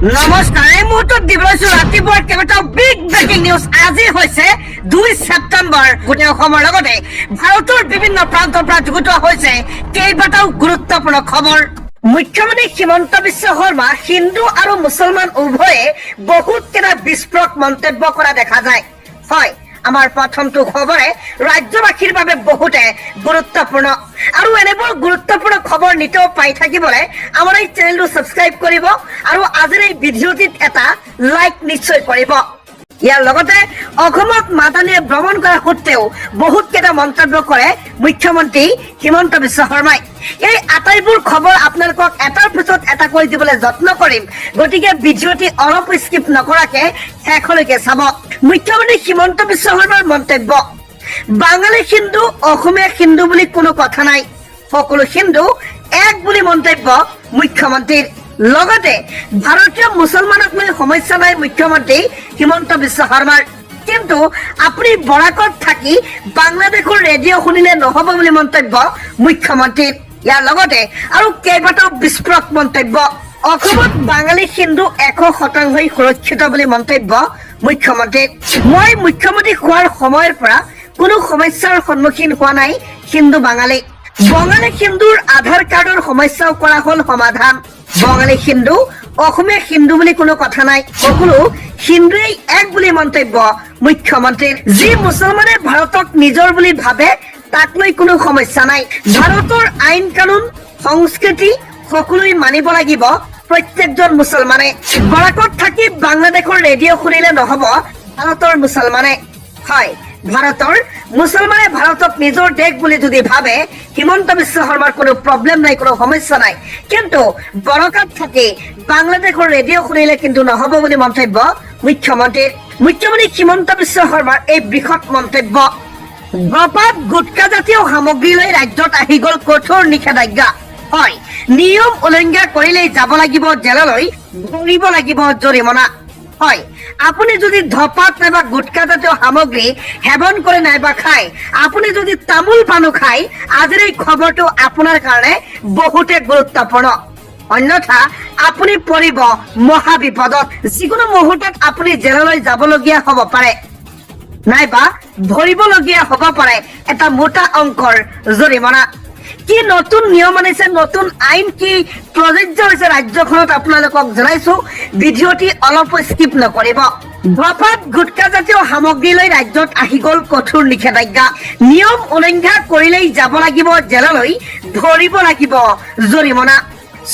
নমস্কাৰ, এই মুহূৰ্তত দিবলৈছো ৰাতিপুৱাৰ কেইবাটাও বিগ ব্ৰেকিং নিউজ। আজি হৈছে 2 ছেপ্টেম্বৰ। গোটেই অসমৰ লগতে ভাৰতৰ বিভিন্ন প্ৰান্তৰ পৰা যুগুত হৈছে কেইবাটাও গুৰুত্বপূৰ্ণ খবৰ। মুখ্যমন্ত্ৰী হিমন্ত বিশ্ব শৰ্মা হিন্দু আৰু মুছলমান উভয়ে বহুত কেইটা বিস্ফোৰক মন্তব্য কৰা দেখা যায়। হয়, আমাৰ প্ৰথমটো খবৰে ৰাজ্যবাসীৰ বাবে বহুতে গুৰুত্বপূৰ্ণ আৰু এনেবোৰ গুৰুত্বপূৰ্ণ খবৰ নিতেও পাই থাকিবলৈ আমাৰ এই চেনেলটো সাবস্ক্ৰাইব কৰিব আৰু আজিৰ এই ভিডিঅ'টিত এটা লাইক নিশ্চয় কৰিব। ইয়াৰ লগতে অসমত মাদানীয়ে ভ্ৰমণ কৰাৰ সত্ত্বেও বহুত কেইটা মন্তব্য কৰে মুখ্যমন্ত্ৰী হিমন্ত বিশ্ব শৰ্মাই। এই আটাইবোৰ খবৰ আপোনালোকক এটাৰ পিছত এটা কৰি দিবলৈ যত্ন কৰিম, গতিকে ভিডিঅ'টি অলপ স্কিপ নকৰাকে শেষলৈকে চাব। মুখ্যমন্ত্ৰী হিমন্ত বিশ্ব শৰ্মাৰ মন্তব্য, বাঙালী হিন্দু অসমীয়া হিন্দু বুলি কোনো কথা নাই, সকলো হিন্দু এক বুলি মন্তব্য মুখ্যমন্ত্ৰীৰ। লগতে ভাৰতীয় মুছলমানক লৈ সমস্যা নাই মুখ্যমন্ত্ৰী হিমন্ত বিশ্ব শৰ্মাৰ, কিন্তু আপুনি বৰাকত থাকি বাংলাদেশৰ ৰেডিঅ' শুনিলে নহব বুলি মন্তব্য মুখ্যমন্ত্ৰীৰ। ইয়াৰ লগতে আৰু কেইবাটাও বিস্ফোৰক মন্তব্য। অসমত বাঙালী হিন্দু 100% সুৰক্ষিত বুলি মন্তব্য মুখ্যমন্ত্ৰীৰ। মই মুখ্যমন্ত্ৰী হোৱাৰ সময়ৰ পৰা কোনো সমস্যাৰ সন্মুখীন হোৱা নাই হিন্দু বাঙালী। বঙালী হিন্দুৰ আধাৰ কাৰ্ডৰ সমস্যাও কৰা হল সমাধান। বঙালী হিন্দু অসমীয়া হিন্দু বুলি কোনো কথা নাই, সকলো হিন্দুৱে এক বুলি মন্তব্য মুখ্যমন্ত্ৰীৰ। যি মুছলমানে ভাৰতক নিজৰ বুলি ভাবে তাক লৈ কোনো সমস্যা নাই। ভাৰতৰ আইন কানুন সংস্কৃতি সকলোৱে মানিব লাগিব প্ৰত্যেকজন মুছলমানে। বৰাকত থাকি বাংলাদেশৰ ৰেডিঅ' শুনিলে নহব ভাৰতৰ মুছলমানে। হয়, ভাৰতৰ মুছলমানে ভাৰতক নিজৰ দেশ বুলি যদি ভাবে হিমন্ত বিশ্ব শৰ্মাৰ কোনো প্ৰব্লেম নাই, কোনো সমস্যা নাই, কিন্তু বৰকাত থাকি বাংলাদেশৰ ৰেডিঅ' শুনিলে কিন্তু নহব বুলি মন্তব্য মুখ্যমন্ত্ৰীৰ। মুখ্যমন্ত্ৰী হিমন্ত বিশ্ব শৰ্মাৰ এই বৃহৎ মন্তব্য। ধপাত গুটকা জাতীয় সামগ্ৰী লৈ ৰাজ্যত আহি গল কঠোৰ নিষেধাজ্ঞা। হয়, নিয়ম উলংঘা কৰিলেই যাব লাগিব জেললৈ, ভৰিব লাগিব জৰিমনা। হয়, আপুনি যদি ধপাত নাইবা গুটকা জাতীয় সামগ্ৰী সেৱন কৰে নাইবা খায়, আপুনি যদি তামোল পানো খায়, আজিৰ এই খবৰটো আপোনাৰ কাৰণে বহুতে গুৰুত্বপূৰ্ণ। অন্যথা আপুনি পৰিব মহা বিপদত। যিকোনো মুহূৰ্তত আপুনি জেললৈ যাবলগীয়া হব পাৰে নাইবা ভৰিবলগীয়া হব পাৰে এটা মোটা অংকৰ জৰিমনা। কি নতুন নিয়ম আনিছে, নতুন আইন কি প্ৰযোজ্য হৈছে ৰাজ্যখনত আপোনালোকক জনাইছো, ভিডিঅ'টি অলপ স্কিপ নকৰিব। ধপাত গুটকা জাতীয় সামগ্ৰী লৈ ৰাজ্যত আহি গল কঠোৰ নিষেধাজ্ঞা। নিয়ম উলংঘা কৰিলেই যাব লাগিব জেললৈ, ধৰিব লাগিব জৰিমনা।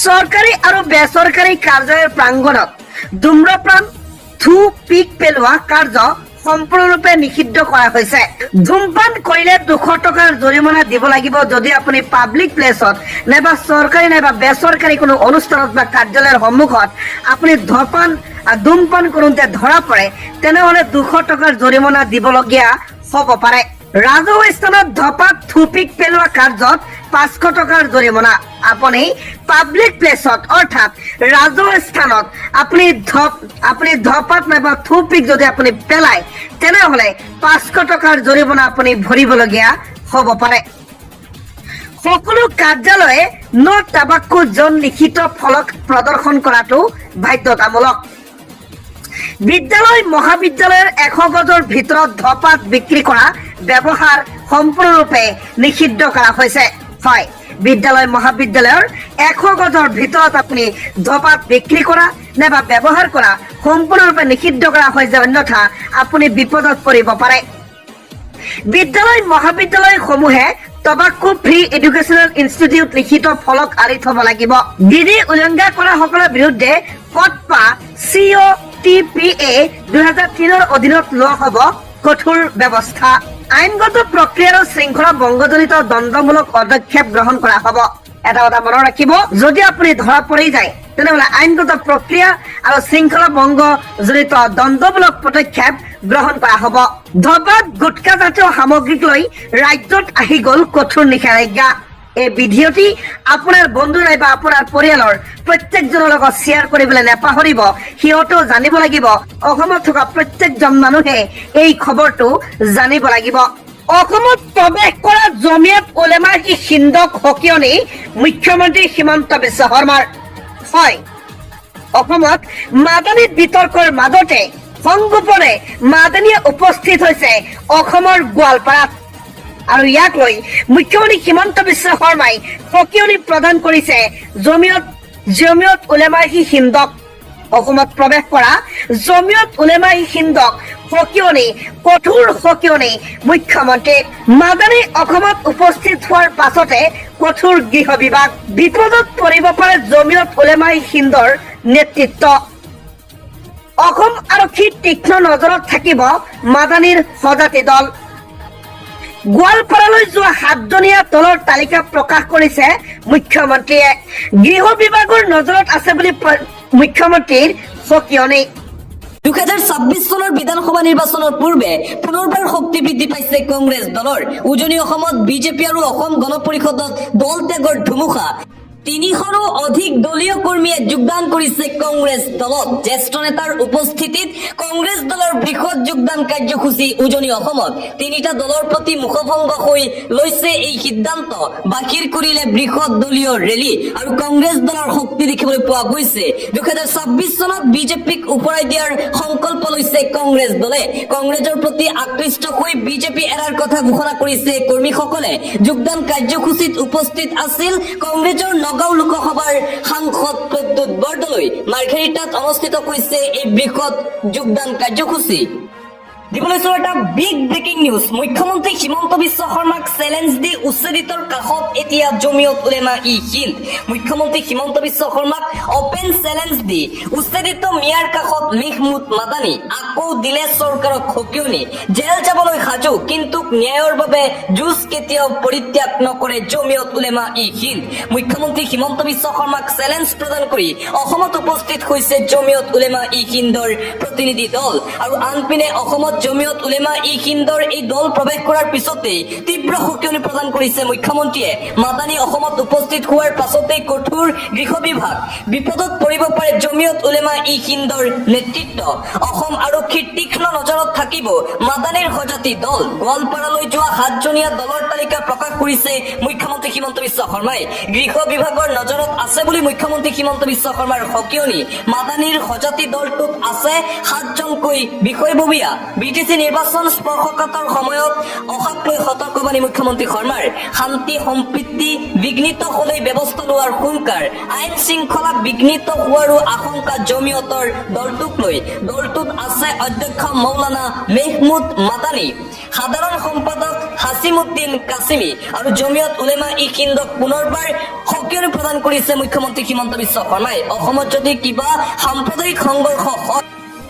চৰকাৰী আৰু বেচৰকাৰী কাৰ্যালয়ৰ প্ৰাংগণত ধূম্ৰপান থু পিক পেলোৱা কাৰ্য সম্পূৰ্ণৰূপে নিষিদ্ধ কৰা হৈছে। ধূমপান কৰিলে 200 টকাৰ জৰিমনা দিব লাগিব। যদি আপুনি পাব্লিক প্লেচত নাইবা চৰকাৰী নাইবা বেচৰকাৰী কোনো অনুষ্ঠানত বা কাৰ্যালয়ৰ সন্মুখত আপুনি ধূমপান কৰোঁতে ধৰা পৰে, তেনেহলে 200 টকাৰ জৰিমনা দিবলগীয়া হব পাৰে। ৰাজহুৱা স্থানত ধপাত থুপিক পেলোৱা কাৰ্যত 500 টকাৰ জৰিমনা। আপুনি পাব্লিক প্লেচত অৰ্থাৎ ৰাজহুৱা স্থানত আপুনি ধপাত নাইবা থুপিক যদি আপুনি পেলায়, তেনেহলে 500 টকাৰ জৰিমনা আপুনি ভৰিবলগীয়া হব পাৰে। সকলো কাৰ্যালয়ে নো টাবাকু জন লিখিত ফলক প্ৰদৰ্শন কৰাটো বাধ্যতামূলক। বিদ্যালয় মহাবিদ্যালয়ৰ 100 গজৰ ভিতৰত ধপাত বিক্ৰী কৰা ব্যৱহাৰ সম্পূৰ্ণৰূপে নিষিদ্ধ কৰা হৈছে। হয়, বিদ্যালয় মহাবিদ্যালয়ৰ 100 গজৰ ভিতৰত আপুনি ধপাত বিক্ৰী কৰা নাইবা ব্যৱহাৰ কৰা সম্পূৰ্ণৰূপে নিষিদ্ধ কৰা হৈছে, অন্যথা আপুনি বিপদত পৰিব পাৰে। বিদ্যালয় মহাবিদ্যালয় সমূহে টবাকো ফ্ৰী এডুকেশ্যনেল ইনষ্টিটিউট লিখিত ফলক আঁৰি থব লাগিব। বিধি উলংঘা কৰা সকলৰ বিৰুদ্ধে কটপা COTPA 2003 অধীনত লোৱা হব কঠোৰ ব্যৱস্থা। আইনগত প্ৰক্ৰিয়া আৰু শৃংখলা ভংগজনিত দণ্ডমূলক পদক্ষেপ গ্ৰহণ কৰা হব। এটা কথা মনত ৰাখিব, যদি আপুনি ধৰা পৰি যায় তেনেহলে আইনগত প্ৰক্ৰিয়া আৰু শৃংখলা ভংগ জড়িত দণ্ডমূলক পদক্ষেপ গ্ৰহণ কৰা হব। ধপাত গুটকা জাতীয় সামগ্ৰীক লৈ ৰাজ্যত আহি গল কঠোৰ নিষেধাজ্ঞা। এই ভিডিঅ'টি আপোনাৰ বন্ধু নাইবা আপোনাৰ পৰিয়ালৰ প্ৰত্যেকজনৰ লগত শ্বেয়াৰ কৰিবলৈ নাপাহৰিব। সিহঁতেও জানিব লাগিব, অসমত থকা প্ৰত্যেকজন মানুহে এই খবৰটো জানিব লাগিব। অসমত প্ৰৱেশ কৰা জমিয়ত উলেমা হিন্দক সকিয়নি মুখ্যমন্ত্ৰী হিমন্ত বিশ্ব শৰ্মাৰ। হয়, অসমত মাদানী বিতৰ্কৰ মাজতে সংগোপনে মাদানীয়ে উপস্থিত হৈছে অসমৰ গোৱালপাৰাত আৰু ইয়াক লৈ মুখ্যমন্ত্ৰী হিমন্ত বিশ্ব শৰ্মাই সকিয়নি প্ৰদান কৰিছে জমিয়ত উলেমা-ই হিন্দক অসমত প্ৰৱেশ কৰা জমিয়ত উলেমা-ই হিন্দক কঠোৰ সকিয়নি মুখ্যমন্ত্ৰী মাদানী অসমত উপস্থিত হোৱাৰ পাছতে কঠোৰ গৃহ বিভাগ বিপদত পৰিব পাৰে জমিয়ত উলেমা-ই হিন্দৰ নেতৃত্ব অসম আৰক্ষীৰ তীক্ষ্ণ নজৰত থাকিব মাদানীৰ সজাতি দল গোৱালপাৰালৈ যোৱা 7জনীয়া দলৰ তালিকা প্ৰকাশ কৰিছে মুখ্যমন্ত্ৰীয়ে গৃহ বিভাগৰ নজৰত আছে বুলি মুখ্যমন্ত্ৰীৰ সকিয়নি 2026 চনৰ বিধানসভা নিৰ্বাচনৰ পূৰ্বে পুনৰবাৰ শক্তি বৃদ্ধি পাইছে কংগ্ৰেছ দলৰ উজনি অসমত বিজেপি আৰু অসম গণ পৰিষদত দল ত্যাগৰ ধুমুহা 300ৰো অধিক দলীয় কৰ্মীয়ে যোগদান কৰিছে কংগ্ৰেছ দলত জ্যেষ্ঠ নেতাৰ উপস্থিতিত কংগ্ৰেছ দলৰ বৃহৎ যোগদান কাৰ্যসূচী উজনি অসমত তিনিটা দলৰ প্ৰতি মুখভংগ হৈ লৈছে এই সিদ্ধান্ত বাকিৰ কৰিলে বৃহৎ দলীয় ৰেলী আৰু কংগ্ৰেছ দলৰ শক্তি দেখিবলৈ পোৱা গৈছে 2026 চনত বিজেপিক উপৰাই দিয়াৰ সংকল্প লৈছে কংগ্ৰেছ দলে কংগ্ৰেছৰ প্ৰতি আকৃষ্ট হৈ বিজেপি এৰাৰ কথা ঘোষণা কৰিছে কৰ্মীসকলে যোগদান কাৰ্যসূচীত উপস্থিত আছিল কংগ্ৰেছৰ নগাঁও লোকসভাৰ সাংসদ প্ৰদ্যুৎ বৰদলৈ মাৰ্ঘেৰিটাত অনুষ্ঠিত হৈছে এই বৃহৎ যোগদান কাৰ্যসূচী দিবলৈ এটা বিগ ব্ৰেকিং নিউজ মুখ্যমন্ত্ৰী হিমন্ত বিশ্ব শৰ্মাক চেলেঞ্জ দি উচ্ছেদিতৰ কাষত এতিয়া জমিয়ত উলেমা-ই হিন্দ মুখ্যমন্ত্ৰী হিমন্ত বিশ্ব শৰ্মাক অপেন চেলেঞ্জ দি উচ্ছেদিত মিয়াৰ কাষত মেহমুদ মাদানী আকৌ দিলে চৰকাৰক সকিয়নি জেল যাবলৈ সাজু কিন্তু ন্যায়ৰ বাবে যুঁজ কেতিয়াও পৰিত্যাগ নকৰে জমিয়ত উলেমা-ই হিন্দ মুখ্যমন্ত্ৰী হিমন্ত বিশ্ব শৰ্মাক চেলেঞ্জ প্ৰদান কৰি অসমত উপস্থিত হৈছে জমিয়ত উলেমা-ই হিন্দৰ প্ৰতিনিধি দল আৰু আনপিনে অসমত জমিয়ত উলেমা-ই হিন্দৰ এই দল প্ৰৱেশ কৰাৰ পিছতে তীব্ৰ সকিয়নি প্ৰদান কৰিছে মুখ্যমন্ত্ৰীয়ে মাদানী অসমত উপস্থিত হোৱাৰ পাছতে কঠোৰ গৃহ বিভাগ বিপদত পৰিব পাৰে জমিয়ত উলেমা-ই হিন্দৰ নেতৃত্ব অসম আৰক্ষীৰ তীক্ষ্ণ নজৰত থাকিব মাদানীৰ সজাতি দল গোৱালপাৰালৈ যোৱা 7জনীয়া দলৰ তালিকা প্ৰকাশ কৰিছে মুখ্যমন্ত্ৰী হিমন্ত বিশ্ব শৰ্মাই গৃহ বিভাগৰ নজৰত আছে বুলি মুখ্যমন্ত্ৰী হিমন্ত বিশ্ব শৰ্মাৰ সকিয়নি মাদানীৰ সজাতি দলটোত আছে 7জনকৈ বিষয়ববীয়া বিটিসি নিৰ্বাচন স্পৰ্শকাতৰ সময়ত অহাক লৈ সতৰ্কবাণী মুখ্যমন্ত্ৰী শৰ্মাৰ শান্তি সম্প্ৰীতি বিঘ্নিত হলেই ব্যৱস্থা লোৱাৰ হুংকাৰ আইন শৃংখলা বিঘ্নিত হোৱাৰো আশংকা জমিয়তৰ দলটোক লৈ দলটোত আছে অধ্যক্ষ মৌলানা মেহমুদ মাদানী সাধাৰণ সম্পাদক হাছিমুদ্দিন কাছিমি আৰু জমিয়ত উলেমা-ই হিন্দক পুনৰবাৰ সকিয়নি প্ৰদান কৰিছে মুখ্যমন্ত্ৰী হিমন্ত বিশ্ব শৰ্মাই অসমত যদি কিবা সাম্প্ৰদায়িক সংঘৰ্ষ হয়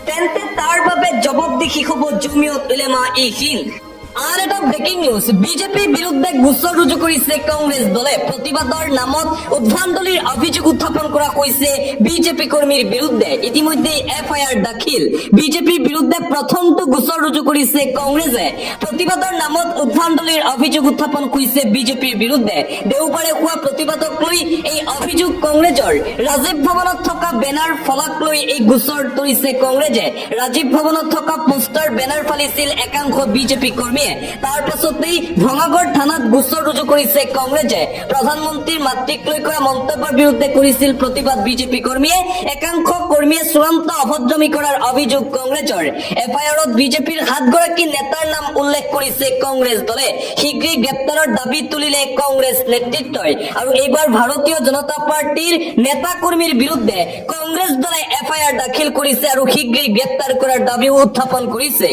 তেন্তে তাৰ বাবে জবাবদিহি হ'ব জমিয়ত উলেমা-ই হিন্দ আন এটা ব্ৰেকিং নিউজ বিজেপিৰ বিৰুদ্ধে গোচৰ ৰুজু কৰিছে কংগ্ৰেছ দলে প্ৰতিবাদৰ নামত উদ্ভণ্ডালিৰ অভিযোগ উত্থাপন কৰা হৈছে বিজেপি কৰ্মীৰ বিৰুদ্ধে ইতিমধ্যে এফআইআৰ দাখিল বিজেপিৰ বিৰুদ্ধে প্ৰথমটো গোচৰ ৰুজু কৰিছে কংগ্ৰেছে প্ৰতিবাদৰ নামত উদ্ভণ্ডালিৰ অভিযোগ উত্থাপন কৰিছে বিজেপিৰ বিৰুদ্ধে দেওবাৰে হোৱা প্ৰতিবাদক লৈ এই অভিযোগ কংগ্ৰেছৰ ৰাজীৱ ভৱনত থকা বেনাৰ ফলক লৈ এই গোচৰ তৰিছে কংগ্ৰেছে ৰাজীৱ ভৱনত থকা পোষ্টাৰ বেনাৰ ফালিছিল একাংশ বিজেপি কৰ্মীয়ে তাৰ পাছতেই ভঙাগড় থানাত গোচৰ ৰুজু কৰিছে কংগ্ৰেছে প্ৰধানমন্ত্ৰীৰ মাতৃক লৈ কৰা মন্তব্যৰ বিৰুদ্ধে কৰিছিল প্ৰতিবাদ বিজেপি কৰ্মীয়ে একাংশ কৰ্মীয়ে চূড়ান্ত অভদ্ৰামী কৰাৰ অভিযোগ কংগ্ৰেছৰ এফআইআৰত বিজেপিৰ 7গৰাকী নেতাৰ নাম উল্লেখ কৰিছে কংগ্ৰেছ দলে শীঘ্ৰেই গ্ৰেপ্তাৰৰ দাবী তুলিলে কংগ্ৰেছ নেতৃত্বই আৰু এইবাৰ ভাৰতীয় জনতা পাৰ্টিৰ নেতা কৰ্মীৰ বিৰুদ্ধে কংগ্ৰেছ দলে এফআইআৰ দাখিল কৰিছে আৰু শীঘ্ৰেই গ্ৰেপ্তাৰ কৰাৰ দাবীও উত্থাপন কৰিছে